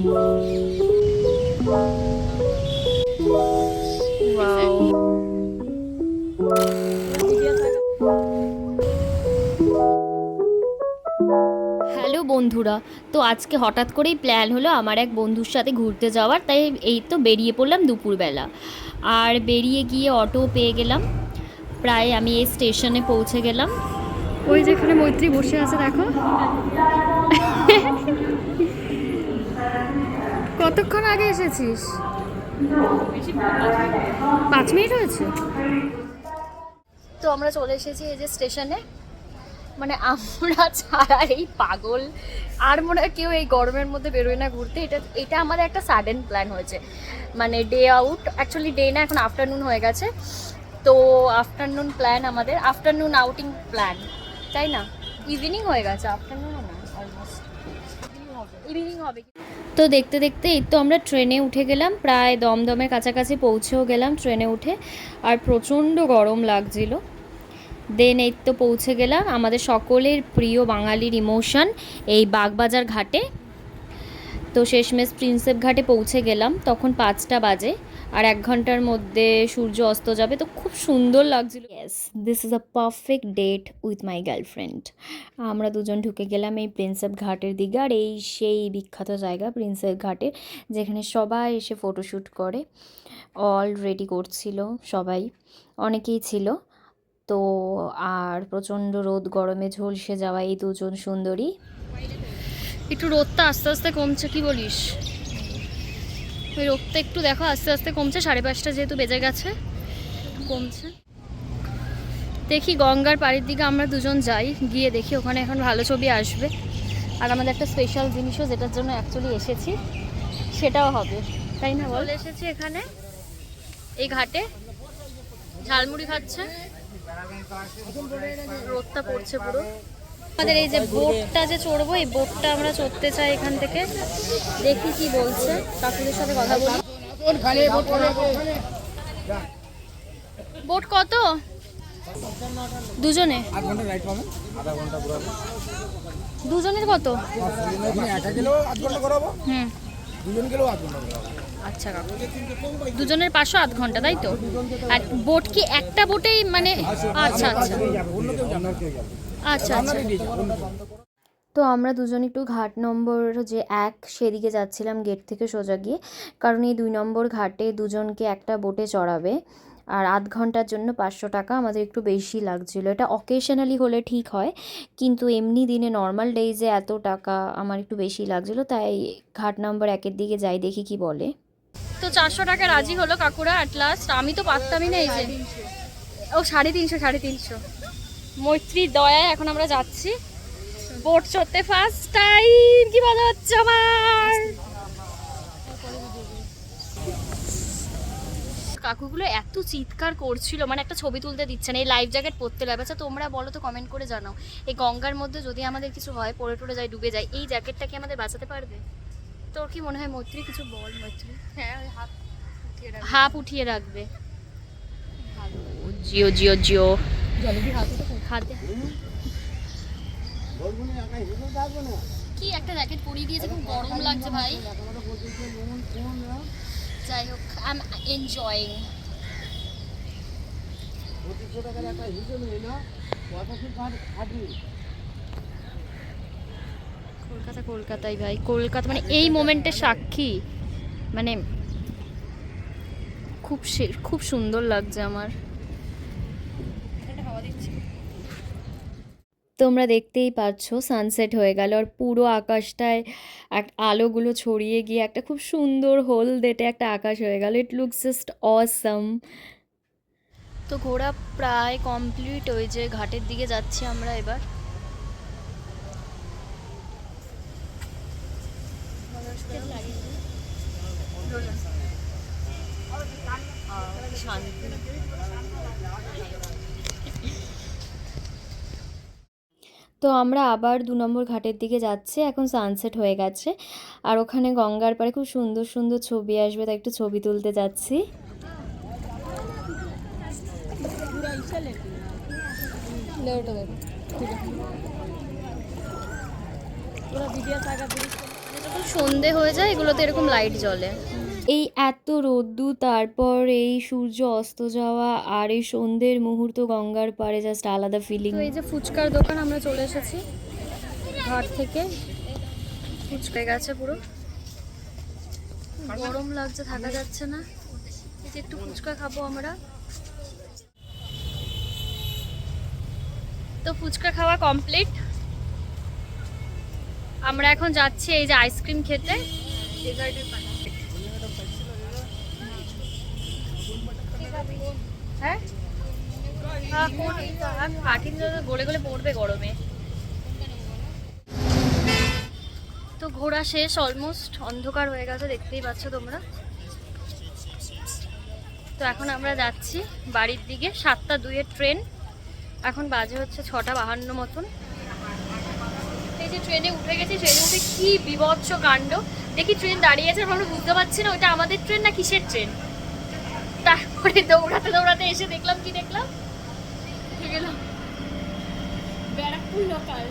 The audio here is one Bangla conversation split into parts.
হ্যালো বন্ধুরা, তো আজকে হঠাৎ করেই প্ল্যান হলো আমার এক বন্ধুর সাথে ঘুরতে যাওয়ার। তাই এই তো বেরিয়ে পড়লাম দুপুরবেলা। আর বেরিয়ে গিয়ে অটো পেয়ে গেলাম। প্রায় আমি এই স্টেশনে পৌঁছে গেলাম। ওই যেখানে মৈত্রী বসে আছে দেখো। কতক্ষণ আগে এসেছিস? 5 মিনিট হয়েছে। তো আমরা চলে এসেছি এই যে স্টেশনে। মানে আমরা ছাড়া এই পাগল আর মনে হয় কেউ এই গরমের মধ্যে বেরোয় না ঘুরতে। এটা আমাদের একটা সাডেন প্ল্যান হয়েছে, মানে ডে আউট, অ্যাকচুয়ালি ডে না, এখন আফটারনুন হয়ে গেছে। তো আফটারনুন প্ল্যান, আমাদের আফটারনুন আউটিং প্ল্যান, তাই না? ইভিনিং হয়ে গেছে, আফটারনুন না, অলমোস্ট ইভিনিং হবে। তো দেখতে দেখতে এই তো আমরা ট্রেনে উঠে গেলাম, প্রায় দমদমের কাছাকাছি পৌঁছেও গেলাম ট্রেনে উঠে। আর প্রচণ্ড গরম লাগছিল। দেন এই তো পৌঁছে গেলাম আমাদের সকলের প্রিয় বাঙালির ইমোশন এই বাগবাজার ঘাটে। তো শেষমেশ প্রিন্সেপ ঘাটে পৌঁছে গেলাম, তখন 5টা বাজে। আর 1 ঘন্টার মধ্যে সূর্য অস্ত যাবে, তো খুব সুন্দর লাগছিল। Yes, this is a perfect date with my girlfriend. আমরা দুজন ঢুকে গেলাম এই প্রিন্সেপ ঘাটের দিকে। আর এই সেই বিখ্যাত জায়গা প্রিন্সেপ ঘাটে, যেখানে সবাই এসে ফটোশ্যুট করে। অলরেডি করছিল সবাই, অনেকেই ছিল। তো আর প্রচণ্ড রোদ গরমে ঝলসে যাওয়া এই দুজন সুন্দরী। একটু রোদটা আস্তে আস্তে কমছে, কি বলিস? ওই রোদটা একটু দেখো আস্তে আস্তে কমছে, 5:30 যেহেতু বেজে গেছে, কমছে। দেখি গঙ্গার পাড়ের দিকে আমরা দুজন যাই, গিয়ে দেখি ওখানে এখন ভালো ছবি আসবে। আর আমাদের একটা স্পেশাল জিনিসও, যেটার জন্য অ্যাকচুয়ালি এসেছি, সেটাও হবে, তাই না? বলে এসেছি এখানে এই ঘাটে, ঝালমুড়ি খাচ্ছে, রোদটা পড়ছে পুরো। আমাদের এই যে বোটটা যে চড়বো, এই বোটটা আমরা চড়তে চাই এখান থেকে। দেখি কি বলছে, কাকুদের সাথে কথা বলি। বোট কত দুজনে? দুজনের কত? আচ্ছা কাকু, দুজনের 500 আধ ঘন্টা, তাই তো? আর বোট কি একটা বোটেই, মানে? আচ্ছা আচ্ছা আচ্ছা আচ্ছা। তো আমরা দুজন একটু ঘাট নম্বর যে 1 সেদিকে যাচ্ছিলাম, গেট থেকে সোজা গিয়ে। কারণ এই 2 নম্বর ঘাটে দুজনকে একটা বোটে চড়াবে। আর আধ ঘন্টার জন্য 500 টাকা, আমাদের একটু বেশি লাগছিল। এটা অকেশনালি হলে ঠিক হয়, কিন্তু এমনি দিনে নর্মাল ডেইজে এত টাকা আমার একটু বেশি লাগছিলো। তাই ঘাট নম্বর 1-এর দিকে যাই, দেখি কি বলে। তো 400 টাকা রাজি হলো কাকুরা অ্যাট লাস্ট। আমি তো পারতামই না, এই যে ও 350 মৈত্রীর দয়ায় এখন আমরা যাচ্ছি বোট চড়তে, ফার্স্ট টাইম। কি মজা হচ্ছে আমার। কাকুগুলো এত চিৎকার করছিল, মানে একটা ছবি তুলতে দিচ্ছে না। এই লাইফ জ্যাকেট পরতে লাগবে। আচ্ছা তোমরা বলো তো, কমেন্ট করে জানাও, এই গঙ্গার মধ্যে যদি আমাদের কিছু হয়, পড়ে টরে যায়, ডুবে যায়, এই জ্যাকেটটা কি আমাদের বাঁচাতে পারবে? তোর কি মনে হয় মৈত্রী? কিছু বল মৈত্রী। হ্যাঁ, হাত উঠিয়ে রাখবে। জিও জিও জিও হাতে কি একটা জ্যাকেট পরিয়ে দিয়েছে, খুব গরম লাগছে ভাই। যাই হোক, আই এম এনজয়িং। কলকাতা কলকাতায় ভাই, কলকাতা মানে এই মোমেন্টের সাক্ষী। মানে খুব সুন্দর লাগছে আমার। তোমরা দেখতেই পাচ্ছ সানসেট হয়ে গেল, আর পুরো আকাশটায় আলোগুলো ছড়িয়ে গিয়ে একটা খুব সুন্দর হলদেটে একটা আকাশ হয়ে গেল। It looks just awesome. তো ঘোরা প্রায় কমপ্লিট, ওই যে ঘাটের দিকে যাচ্ছি আমরা এবার। তো আমরা আবার 2 নম্বর ঘাটের দিকে যাচ্ছি, এখন সানসেট হয়ে গেছে। আর ওখানে গঙ্গার পাড়ে খুব সুন্দর সুন্দর ছবি আসবে, তাই একটু ছবি তুলতে যাচ্ছি। সন্ধে হয়ে যায় এগুলোতে এরকম লাইট জ্বলে। এই এত রোদ্দুর, তারপর এই সূর্য অস্ত যাওয়া আর এই সন্ধ্যের মুহূর্ত গঙ্গার পাড়ে জাস্ট আলাদা ফিলিং। এই যে ফুচকার দোকান, আমরা চলে এসেছি ঘাট থেকে। ফুচকা গেছে পুরো, গরম লাগছে, থাকা যাচ্ছে না। এই যে একটু ফুচকা খাবো আমরা। তো ফুচকা খাওয়া কমপ্লিট, আমরা এখন যাচ্ছি এই যে আইসক্রিম খেতে। হ্যাঁ কাঠিন গলে গলে পড়বে গরমে। তো ঘোরা শেষ অলমোস্ট, অন্ধকার হয়ে গেছে দেখতেই পাচ্ছ তোমরা। তো এখন আমরা যাচ্ছি বাড়ির দিকে, 7:02 ট্রেন, এখন বাজে হচ্ছে 6:52 মতন। এই যে ট্রেনে উঠে গেছি, ট্রেনে উঠে কি বিভৎস কাণ্ড দেখি, ট্রেন দাঁড়িয়েছে আমরা বুঝতে পারছি না ওইটা আমাদের ট্রেন না কিসের ট্রেন। তারপরে দৌড়াতে দৌড়াতে এসে দেখলাম, কি দেখলাম, গেলাম ব্যারাকপুর লোকাল।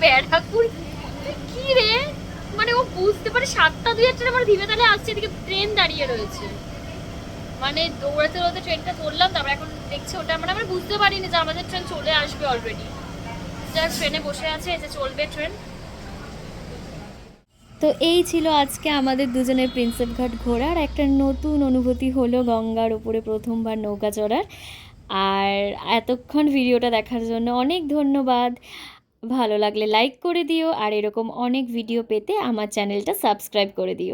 ব্যারাকপুর কি রে, মানে ও বুঝতে পারে 7:02 ট্রেন আমার ধীরে তালে আসছে, এদিকে ট্রেন দাঁড়িয়ে রয়েছে। মানে দৌড়াতে দৌড়াতে ট্রেনটা ধরলাম, তারপর এখন দেখছি ওটা মানে আমরা বুঝতে পারিনি যে আমাদের ট্রেন চলে আসবে অলরেডি। যা ট্রেনে বসে আছে, এই যে চলবে ট্রেন। তো এই ছিল আজকে আমাদের দুজনের প্রিন্সেপ ঘাট ঘোরার একটা নতুন অনুভূতি হলো, গঙ্গার উপরে প্রথমবার নৌকা চড়ার। আর এতক্ষণ ভিডিওটা দেখার জন্য অনেক ধন্যবাদ। ভালো লাগলে লাইক করে দিও, আর এরকম অনেক ভিডিও পেতে আমার চ্যানেলটা সাবস্ক্রাইব করে দিও।